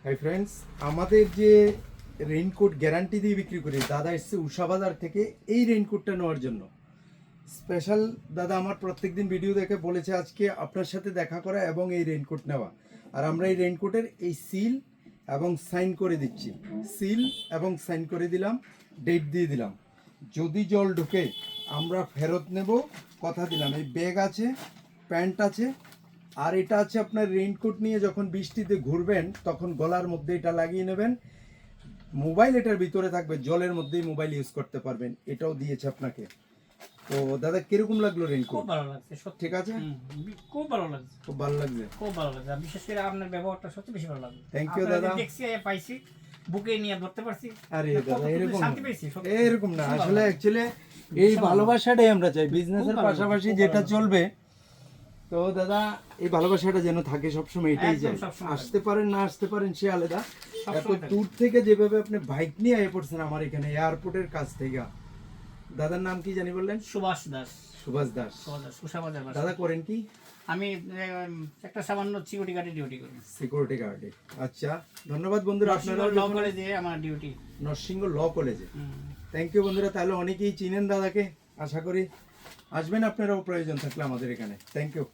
Hi friends, আমাদের যে raincoat guarantee দিয়ে বিক্রি করি, দাদা এসছে উষা বাজার থেকে এই রেইনকোটটা নেওয়ার জন্য স্পেশাল। দাদা আমার প্রত্যেকদিন ভিডিও দেখে বলেছে আজকে আপনার সাথে দেখা করা এবং এই রেইনকোট নেওয়া। আর আমরা এই রেইনকোটের এই সিল এবং সাইন করে দিচ্ছি, সিল এবং সাইন করে দিলাম, ডেট দিয়ে দিলাম। যদি জল ঢুকে আমরা ফেরত নেব, কথা দিলাম। এই ব্যাগ আছে, প্যান্ট আছে, আর এটা আছে আপনার রেইনকোট নিয়ে যখন বৃষ্টিতে ঘুরবেন তখন গলার মধ্যে এটা লাগিয়ে নেবেন। মোবাইল এটার ভিতরে থাকবে, জলের মধ্যেই মোবাইল ইউজ করতে পারবেন। এটাও দিয়েছে আপনাকে। তো দাদা কিরকম লাগলো রেইনকোট? খুব ভালো লাগছে সত্যি। ঠিক আছে, খুব ভালো লাগছে, খুব ভালো লাগছে, খুব ভালো লাগছে। আর বিশেষ করে আপনার ব্যবহারটা সত্যি বেশি ভালো লাগছে। থ্যাংক ইউ দাদা। দেখছি পাইছি, বুকে নিয়ে ধরতে পারছি। আরে কতটুকু দাদা এরকম শান্তি পেয়েছি সত্যি। এরকম না, আসলে অ্যাকচুয়ালি এই ভালোবাসাটাই আমরা চাই বিজনেসের পাশাপাশি যেটা চলবে। তো দাদা এই ভালোবাসাটা যেন থাকে সবসময়, এটাই একদম চাই। সবসময়। আসতে পারেন না আসতে পারেন সে আলাদা। এত সবসময় থাকে। দূর থেকে যেভাবে আপনি বাইক নিয়ে আয়ে পড়ছেন আমার এখানে এয়ারপোর্টের কাছ থেকে। দাদার নাম কি জানি বললেন? সুভাষ দাস। সুভাষ দাস। সুভাষ দাস, সুশাবাজার বাসা। দাদা করেন কি? আমি একটা সামান্য সিকিউরিটি গার্ডে ডিউটি করি। সিকিউরিটি গার্ডে। আচ্ছা, ধন্যবাদ বন্ধুরা। আপনারা ল কলেজে আমার ডিউটি। নরসিংহ ল কলেজে। থ্যাংক ইউ বন্ধুরা। তাহলে অনেকেই চিনেন দাদাকে, আশা করি আসবেন আপনারাও প্রয়োজন থাকলে আমাদের এখানে। Thank you.